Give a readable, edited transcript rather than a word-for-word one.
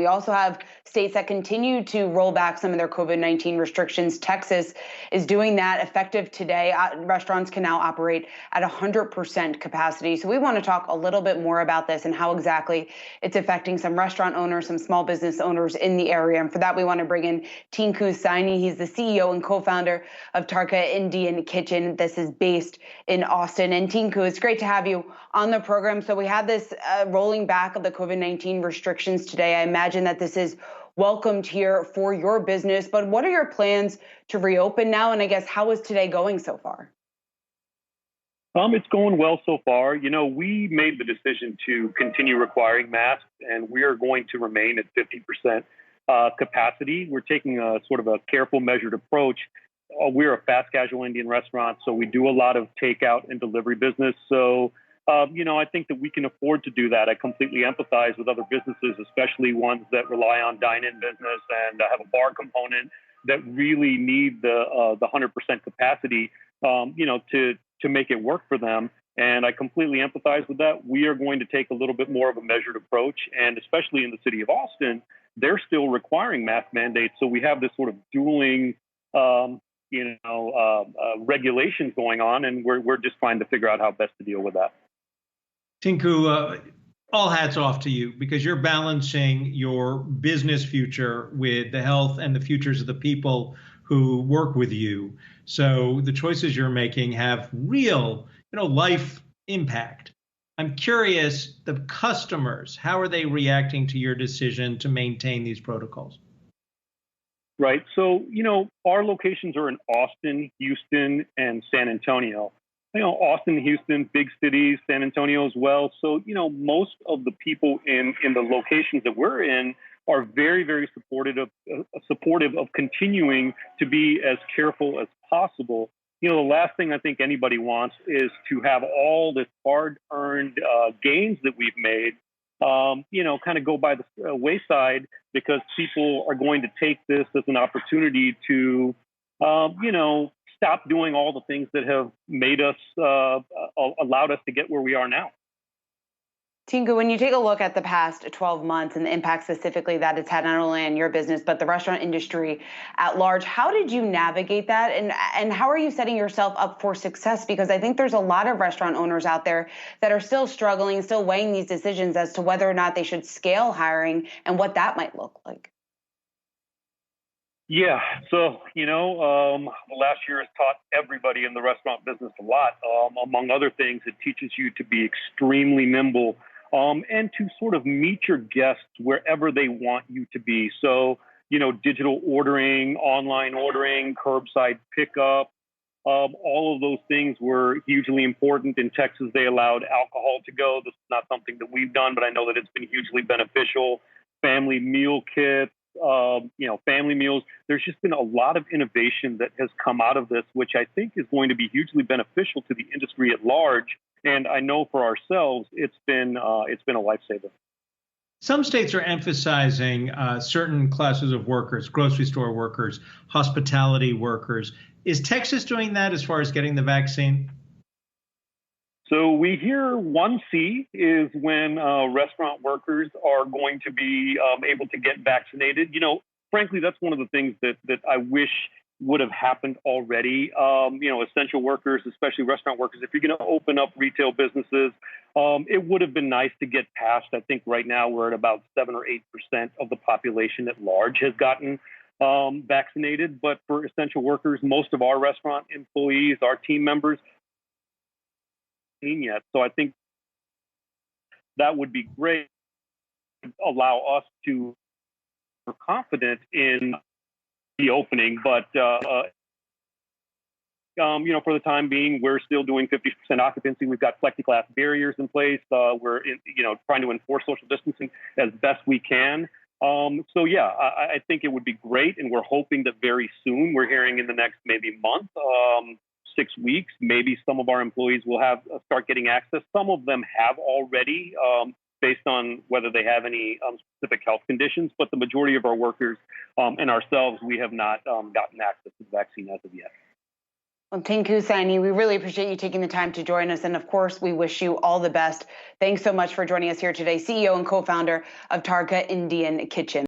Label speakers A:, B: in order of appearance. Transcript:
A: We also have states that continue to roll back some of their COVID-19 restrictions. Texas is doing that effective today. Restaurants can now operate at 100% capacity. So we want to talk a little bit more about this and how exactly it's affecting some restaurant owners, some small business owners in the area. And for that, we want to bring in Tinku Saini. He's the CEO and co-founder of Tarka Indian Kitchen. This is based in Austin. And Tinku, it's great to have you on the program. So we had this rolling back of the COVID-19 restrictions today. I imagine that this is welcomed here for your business, but what are your plans to reopen now? And I guess, how is today going so far?
B: It's going well so far. You know, we made the decision to continue requiring masks, and we are going to remain at 50% capacity. We're taking a sort of a careful, measured approach. We're a fast casual Indian restaurant, so we do a lot of takeout and delivery business. So, you know, I think that we can afford to do that. I completely empathize with other businesses, especially ones that rely on dine-in business and have a bar component that really need the 100% capacity, you know, to make it work for them. And I completely empathize with that. We are going to take a little bit more of a measured approach, and especially in the city of Austin, they're still requiring mask mandates. So we have this sort of dueling regulations going on, and we're just trying to figure out how best to deal with that.
C: Tinku, all hats off to you, because you're balancing your business future with the health and the futures of the people who work with you. So the choices you're making have real, life impact. I'm curious, the customers, how are they reacting to your decision to maintain these protocols?
B: Right. So, our locations are in Austin, Houston, and San Antonio. Austin, Houston, big cities, San Antonio as well. So, most of the people in the locations that we're in are very, very supportive of continuing to be as careful as possible. The last thing I think anybody wants is to have all this hard-earned gains that we've made, kind of go by the wayside because people are going to take this as an opportunity to, stop doing all the things that have made us, allowed us to get where we are now.
A: Tinku, when you take a look at the past 12 months and the impact specifically that it's had not only on your business, but the restaurant industry at large, how did you navigate that? And how are you setting yourself up for success? Because I think there's a lot of restaurant owners out there that are still struggling, still weighing these decisions as to whether or not they should scale hiring and what that might look like.
B: Yeah. So, the last year has taught everybody in the restaurant business a lot. Among other things, it teaches you to be extremely nimble and to sort of meet your guests wherever they want you to be. So, digital ordering, online ordering, curbside pickup, all of those things were hugely important. In Texas, they allowed alcohol to go. This is not something that we've done, but I know that it's been hugely beneficial. Family meal kits. Family meals. There's just been a lot of innovation that has come out of this, which I think is going to be hugely beneficial to the industry at large. And I know for ourselves, it's been a lifesaver.
C: Some states are emphasizing certain classes of workers, grocery store workers, hospitality workers. Is Texas doing that as far as getting the vaccine?
B: So we hear 1C is when restaurant workers are going to be able to get vaccinated. Frankly, that's one of the things that I wish would have happened already. Essential workers, especially restaurant workers, if you're going to open up retail businesses, it would have been nice to get past. I think right now we're at about 7 or 8% of the population at large has gotten vaccinated. But for essential workers, most of our restaurant employees, our team members, yet. So I think that would be great to allow us to be confident in the opening. But, for the time being, we're still doing 50% occupancy. We've got plexiglass barriers in place. We're trying to enforce social distancing as best we can. I think it would be great. And we're hoping that very soon, we're hearing in the next maybe month, 6 weeks, maybe some of our employees will start getting access. Some of them have already, based on whether they have any specific health conditions, but the majority of our workers and ourselves, we have not gotten access to the vaccine as of yet.
A: Well, Tinku, Saini, we really appreciate you taking the time to join us. And of course, we wish you all the best. Thanks so much for joining us here today, CEO and co-founder of Tarka Indian Kitchen.